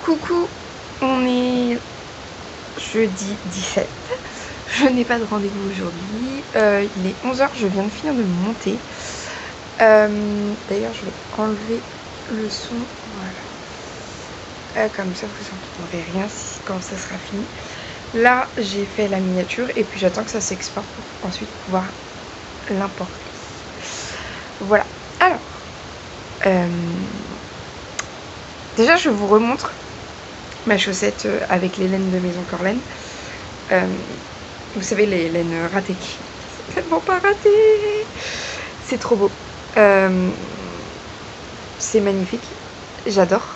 Coucou, on est jeudi 17. Je n'ai pas de rendez-vous aujourd'hui. Il est 11h, je viens de finir de monter. D'ailleurs, je vais enlever le son. Voilà. Comme ça, vous n'entendrez rien quand ça sera fini. Là, j'ai fait la miniature et puis j'attends que ça s'exporte pour ensuite pouvoir l'importer. Voilà. Alors, déjà, je vous remontre ma chaussette avec les laines de Maison Corlaine. Vous savez, les laines ratées. C'est tellement pas raté. C'est trop beau. C'est magnifique. J'adore.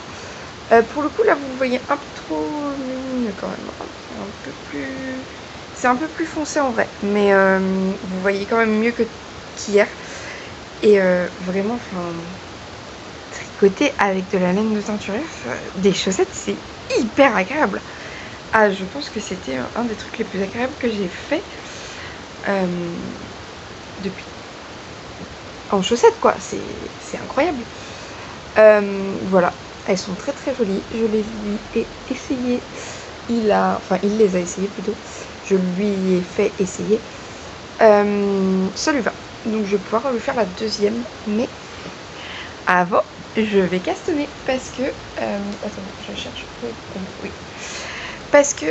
Pour le coup, là, vous le voyez un peu trop lumineux quand même. C'est un peu plus foncé en vrai. Mais vous voyez quand même mieux qu'hier. Et vraiment, enfin, tricoter avec de la laine de teinturière, des chaussettes, c'est hyper agréable. Ah, je pense que c'était un des trucs les plus agréables que j'ai fait depuis. En chaussettes, quoi. C'est incroyable. Voilà. Elles sont très très jolies. Je les lui ai essayées. Il les a essayées plutôt. Je lui ai fait essayer. Ça lui va. Donc je vais pouvoir lui faire la deuxième. Mais avant, je vais castonner parce que... attendez, je cherche. Oui. Parce que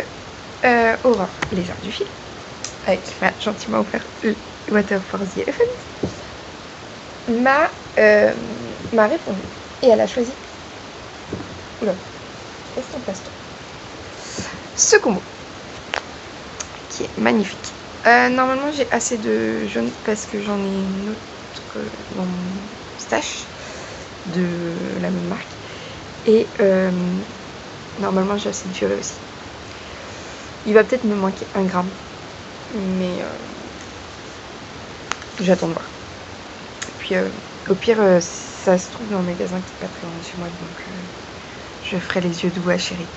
Aurore, les arts du fil, qui m'a gentiment offert le Water for the Elephant, m'a répondu. Et elle a choisi... Oula, laisse ton plastoc. Ce combo, qui est magnifique. Normalement, j'ai assez de jaune parce que j'en ai une autre dans mon stash de la même marque. Et normalement, j'ai assez de violet aussi. Il va peut-être me manquer 1 gramme, mais j'attends de voir. Et puis au pire, ça se trouve dans un magasin qui est pas très loin de chez moi, donc je ferai les yeux doux à Chérie.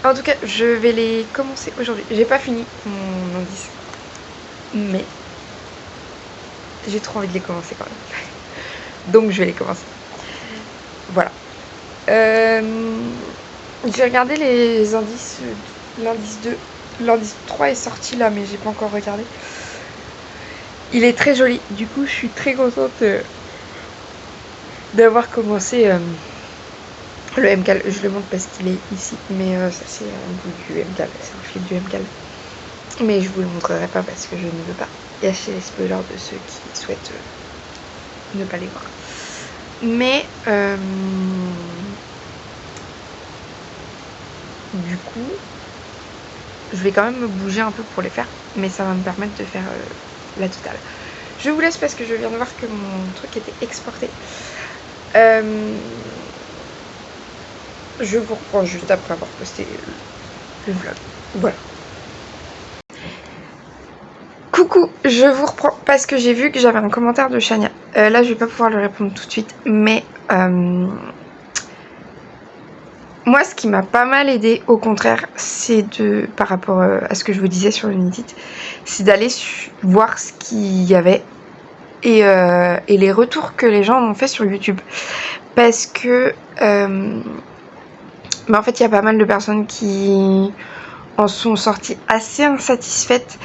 Voilà. En tout cas, je vais les commencer aujourd'hui. J'ai pas fini mon indice, mais j'ai trop envie de les commencer quand même. Donc je vais les commencer. Voilà. J'ai regardé les indices, l'indice 2, l'indice 3 est sorti là, mais j'ai pas encore regardé. Il est très joli, du coup je suis très contente d'avoir commencé le MCAL. Je le montre parce qu'il est ici, mais ça c'est un bout du MCAL, c'est un fil du MCAL. Mais je vous le montrerai pas parce que je ne veux pas gâcher les spoilers de ceux qui souhaitent ne pas les voir. Mais du coup, je vais quand même me bouger un peu pour les faire, mais ça va me permettre de faire la totale. Je vous laisse parce que je viens de voir que mon truc était exporté. Je vous reprends juste après avoir posté le vlog. Voilà. Coucou, je vous reprends parce que j'ai vu que j'avais un commentaire de Chania. Là, je vais pas pouvoir le répondre tout de suite, mais moi, ce qui m'a pas mal aidé, au contraire, c'est par rapport à ce que je vous disais sur l'Unity, c'est d'aller voir ce qu'il y avait et les retours que les gens ont fait sur YouTube. Parce que, en fait, il y a pas mal de personnes qui en sont sorties assez insatisfaites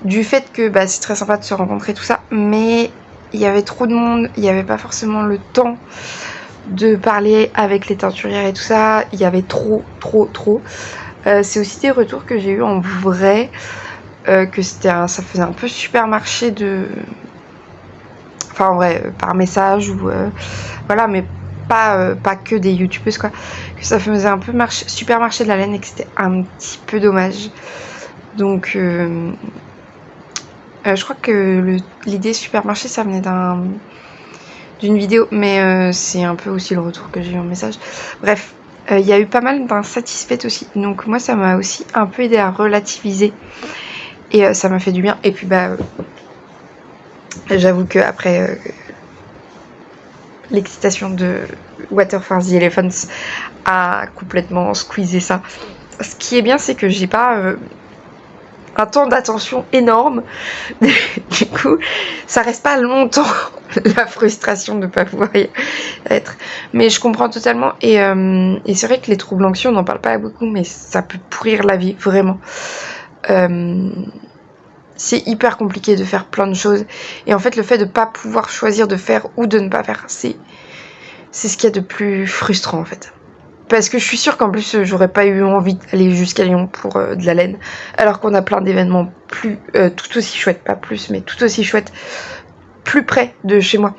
du fait que c'est très sympa de se rencontrer, tout ça, mais il y avait trop de monde, il n'y avait pas forcément le temps de parler avec les teinturières et tout ça, il y avait trop. C'est aussi des retours que j'ai eu en vrai, que ça faisait un peu supermarché de... Enfin en vrai, par message ou... voilà, mais pas que des youtubeuses quoi. Que ça faisait un peu supermarché de la laine et que c'était un petit peu dommage. Donc... je crois que l'idée supermarché ça venait d'une vidéo, mais c'est un peu aussi le retour que j'ai eu en message. Bref, il y a eu pas mal d'insatisfaites aussi, donc moi ça m'a aussi un peu aidé à relativiser et ça m'a fait du bien. Et puis j'avoue que après l'excitation de Water for the Elephants a complètement squeezé ça. Ce qui est bien, c'est que j'ai pas un temps d'attention énorme. Du coup, ça reste pas longtemps la frustration de ne pas pouvoir être. Mais je comprends totalement. Et c'est vrai que les troubles anxieux, on n'en parle pas beaucoup, mais ça peut pourrir la vie, vraiment. C'est hyper compliqué de faire plein de choses. Et en fait, le fait de ne pas pouvoir choisir de faire ou de ne pas faire, c'est ce qu'il y a de plus frustrant, en fait. Parce que je suis sûre qu'en plus, j'aurais pas eu envie d'aller jusqu'à Lyon pour de la laine. Alors qu'on a plein d'événements tout aussi chouettes, pas plus, mais tout aussi chouettes, plus près de chez moi.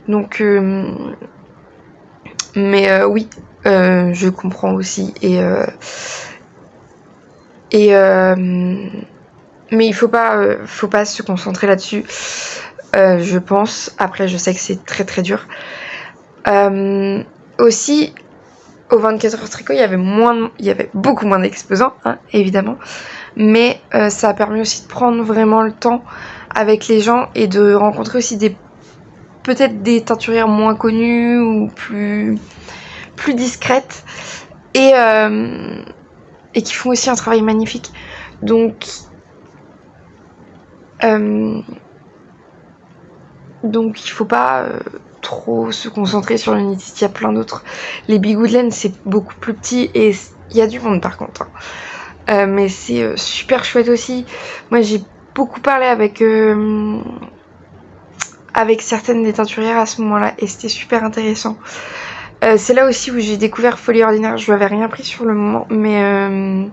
Donc, oui, je comprends aussi. Mais il faut pas se concentrer là-dessus, je pense. Après, je sais que c'est très très dur. Aussi, au 24 heures tricot, il y avait beaucoup moins d'exposants, hein, évidemment. Mais ça a permis aussi de prendre vraiment le temps avec les gens et de rencontrer aussi peut-être des teinturières moins connues ou plus discrètes et qui font aussi un travail magnifique. Donc il faut pas trop se concentrer sur le Knitted, il y a plein d'autres. Les bigoux de laine, c'est beaucoup plus petit et il y a du monde par contre. Mais c'est super chouette aussi. Moi, j'ai beaucoup parlé avec certaines des teinturières à ce moment-là et c'était super intéressant. C'est là aussi où j'ai découvert Folie Ordinaire. Je lui avais rien pris sur le moment, mais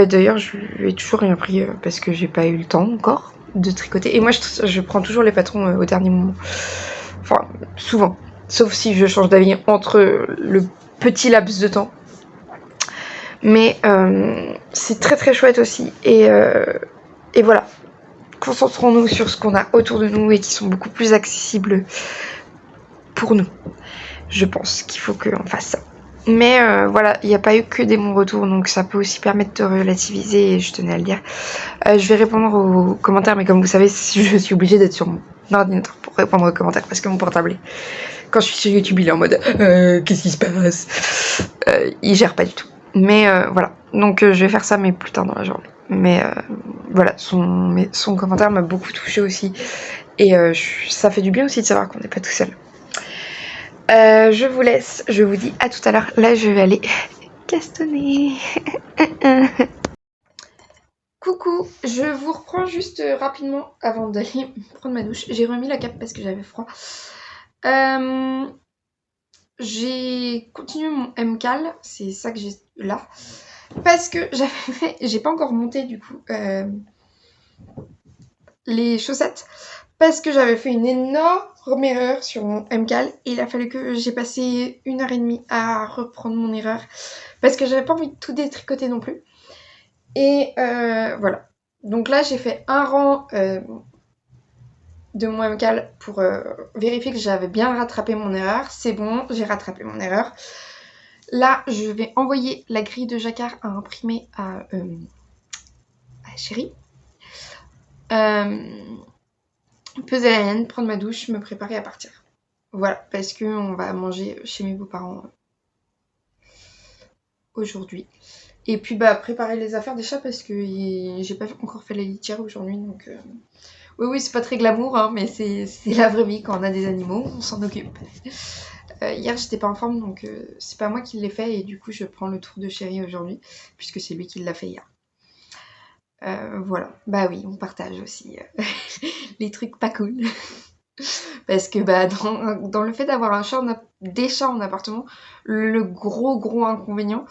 d'ailleurs, je lui ai toujours rien pris parce que j'ai pas eu le temps encore de tricoter. Et moi, je prends toujours les patrons au dernier moment. Enfin, souvent. Sauf si je change d'avis entre le petit laps de temps. Mais c'est très très chouette aussi. Et voilà. Concentrons-nous sur ce qu'on a autour de nous et qui sont beaucoup plus accessibles pour nous. Je pense qu'il faut qu'on fasse ça. Mais voilà, il n'y a pas eu que des bons retours, donc ça peut aussi permettre de relativiser, et je tenais à le dire. Je vais répondre aux commentaires, mais comme vous savez, je suis obligée d'être sur mon ordinateur pour répondre aux commentaires, parce que mon portable, quand je suis sur YouTube, il est en mode qu'est-ce qui se passe, il gère pas du tout. Mais voilà, donc je vais faire ça, mais plus tard dans la journée. Mais voilà, son commentaire m'a beaucoup touchée aussi, et ça fait du bien aussi de savoir qu'on n'est pas tout seul. Je vous laisse, je vous dis à tout à l'heure. Là, je vais aller castonner. Coucou, je vous reprends juste rapidement avant d'aller prendre ma douche. J'ai remis la cape parce que j'avais froid. J'ai continué mon MCAL, c'est ça que j'ai là. Parce que j'ai pas encore monté du coup les chaussettes. Parce que j'avais fait une énorme erreur sur mon MCAL et il a fallu que j'ai passé 1h30 à reprendre mon erreur parce que j'avais pas envie de tout détricoter non plus. Et voilà. Donc là, j'ai fait un rang de mon MCAL pour vérifier que j'avais bien rattrapé mon erreur. C'est bon, j'ai rattrapé mon erreur. Là, je vais envoyer la grille de jacquard à imprimer à Chérie. Peser la laine, prendre ma douche, me préparer à partir. Voilà, parce qu'on va manger chez mes beaux-parents aujourd'hui. Et puis préparer les affaires déjà parce que j'ai pas encore fait la litière aujourd'hui. Donc oui, c'est pas très glamour, hein, mais c'est la vraie vie. Quand on a des animaux, on s'en occupe. Hier, j'étais pas en forme, donc c'est pas moi qui l'ai fait. Et du coup, je prends le tour de Chérie aujourd'hui, puisque c'est lui qui l'a fait hier. Voilà, bah oui, on partage aussi les trucs pas cool. Parce que dans le fait d'avoir des chats en appartement, le gros inconvénient,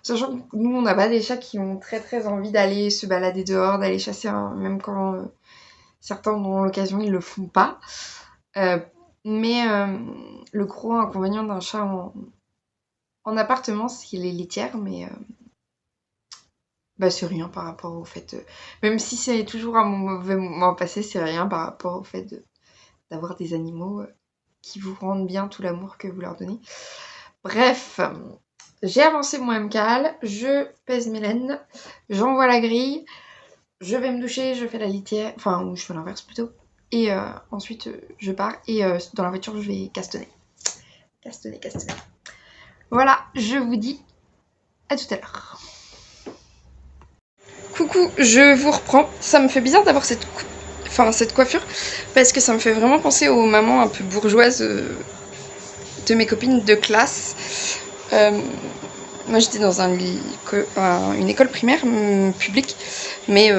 sachant que nous on n'a pas des chats qui ont très très envie d'aller se balader dehors, d'aller chasser, hein, même quand certains ont l'occasion ils le font pas. Mais le gros inconvénient d'un chat en appartement, c'est les litières, mais c'est rien par rapport au fait même si c'est toujours un mauvais moment passé, c'est rien par rapport au fait d'avoir des animaux qui vous rendent bien tout l'amour que vous leur donnez. Bref, j'ai avancé mon MCAL, je pèse mes laines, j'envoie la grille, je vais me doucher, je fais la litière, enfin, ou je fais l'inverse plutôt, et ensuite je pars, et dans la voiture je vais castonner. Castonner. Voilà, je vous dis à tout à l'heure. Coucou, je vous reprends. Ça me fait bizarre d'avoir cette enfin cette coiffure, parce que ça me fait vraiment penser aux mamans un peu bourgeoises de mes copines de classe. Moi j'étais dans une école primaire publique, mais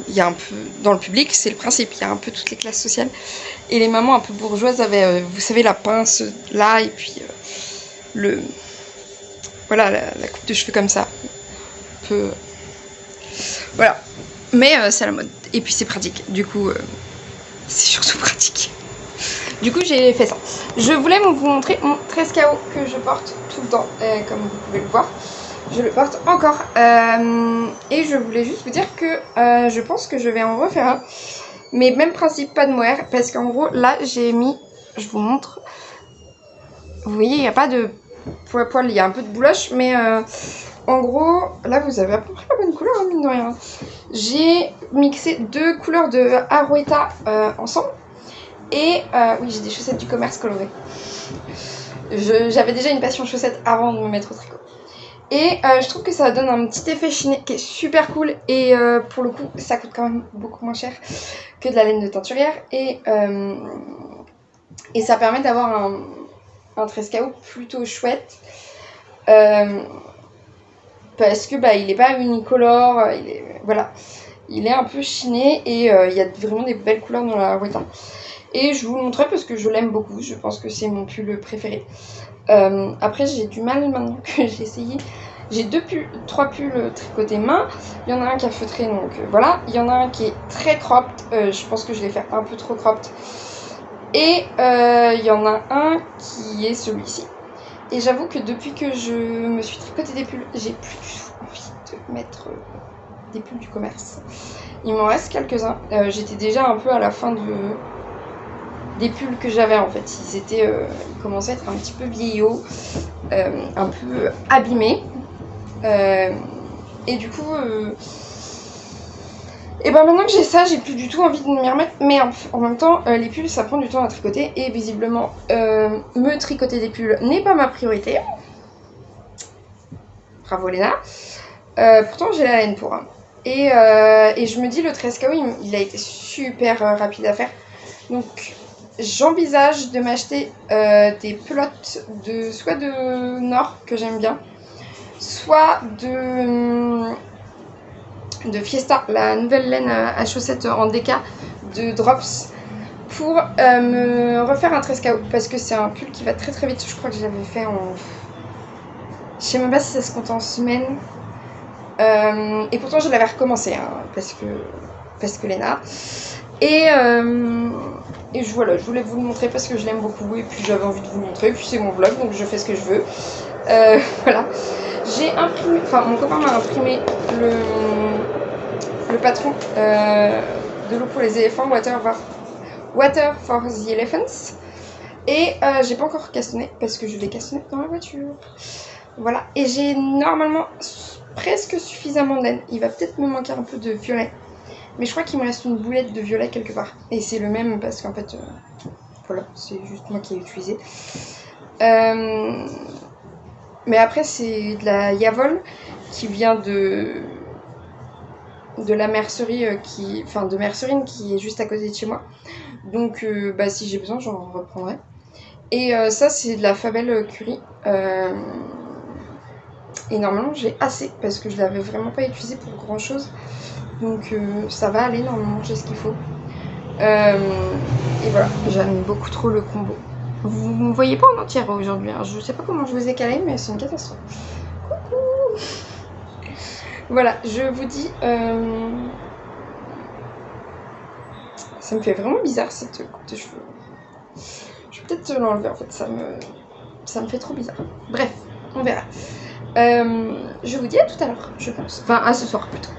il y a un peu dans le public, c'est le principe, il y a un peu toutes les classes sociales. Et les mamans un peu bourgeoises avaient, vous savez, la pince là, et puis voilà, la coupe de cheveux comme ça. Un peu. Voilà. Mais c'est à la mode. Et puis c'est pratique. Du coup, c'est surtout pratique. Du coup, j'ai fait ça. Je voulais vous montrer mon tresse KO que je porte tout le temps, comme vous pouvez le voir. Je le porte encore. Et je voulais juste vous dire que je pense que je vais en refaire un. Mais même principe, pas de mohair. Parce qu'en gros, là, j'ai mis... Je vous montre. Vous voyez, il n'y a pas de poil. Il y a un peu de bouloche. Mais en gros, là, vous avez à peu près la bonne couleur, hein, mine de rien. J'ai mixé 2 couleurs de Arouetta ensemble. Et oui, j'ai des chaussettes du commerce colorées. J'avais déjà une passion chaussettes avant de me mettre au tricot. Et je trouve que ça donne un petit effet chiné qui est super cool. Et pour le coup, ça coûte quand même beaucoup moins cher que de la laine de teinturière. Et ça permet d'avoir un tresse KO plutôt chouette. Parce que il n'est pas unicolore. Voilà. Il est un peu chiné et il y a vraiment des belles couleurs dans la Arouetta. Et je vous le montrerai parce que je l'aime beaucoup, je pense que c'est mon pull préféré. Après j'ai du mal maintenant que j'ai essayé. J'ai 3 pulls tricotés main. Il y en a un qui a feutré, donc voilà. Il y en a un qui est très cropped, je pense que je vais faire un peu trop cropped. Et il y en a un qui est celui-ci. Et j'avoue que depuis que je me suis tricoté des pulls, j'ai plus du tout envie de mettre des pulls du commerce. Il m'en reste quelques-uns. J'étais déjà un peu à la fin des pulls que j'avais en fait. Ils commençaient à être un petit peu vieillots, un peu abîmés. Et du coup, et maintenant que j'ai ça, j'ai plus du tout envie de m'y remettre. Mais en même temps, les pulls ça prend du temps à tricoter. Et visiblement, me tricoter des pulls n'est pas ma priorité. Bravo Léna. Pourtant j'ai la laine pour. Hein. Et je me dis, le tresse KO, il a été super rapide à faire. Donc j'envisage de m'acheter des pelotes soit de Nord, que j'aime bien, soit de Fiesta, la nouvelle laine à chaussettes en déca de Drops, pour me refaire un tresse KO. Parce que c'est un pull qui va très très vite. Je crois que je l'avais fait en... Je sais même pas si ça se compte en semaine. Et pourtant je l'avais recommencé, hein, parce que Léna. Et voilà, je voulais vous le montrer parce que je l'aime beaucoup et puis j'avais envie de vous le montrer. Et puis c'est mon vlog, donc je fais ce que je veux. Voilà. J'ai imprimé, enfin mon copain m'a imprimé le patron de l'eau pour les éléphants, Water for the Elephants. Et j'ai pas encore cassonné parce que je l'ai cassonné dans la voiture. Voilà. Et j'ai normalement presque suffisamment de laine. Il va peut-être me manquer un peu de violet. Mais je crois qu'il me reste une boulette de violet quelque part. Et c'est le même parce qu'en fait, voilà, c'est juste moi qui ai utilisé. Mais après, c'est de la Yavol qui vient de la mercerie de Mercerine qui est juste à côté de chez moi. Donc, si j'ai besoin, j'en reprendrai. Et ça, c'est de la Fabelle Curie. Et normalement, j'ai assez parce que je l'avais vraiment pas utilisé pour grand chose. Donc ça va aller, normalement j'ai ce qu'il faut. Et voilà, j'aime beaucoup trop le combo. Vous ne me voyez pas en entière aujourd'hui, hein. Je sais pas comment je vous ai calé, mais c'est une catastrophe. Coucou. Voilà, je vous dis... Ça me fait vraiment bizarre cette coupe de cheveux. Je vais peut-être l'enlever en fait, ça me fait trop bizarre. Bref, on verra. Je vous dis à tout à l'heure, je pense. Enfin, à ce soir plutôt.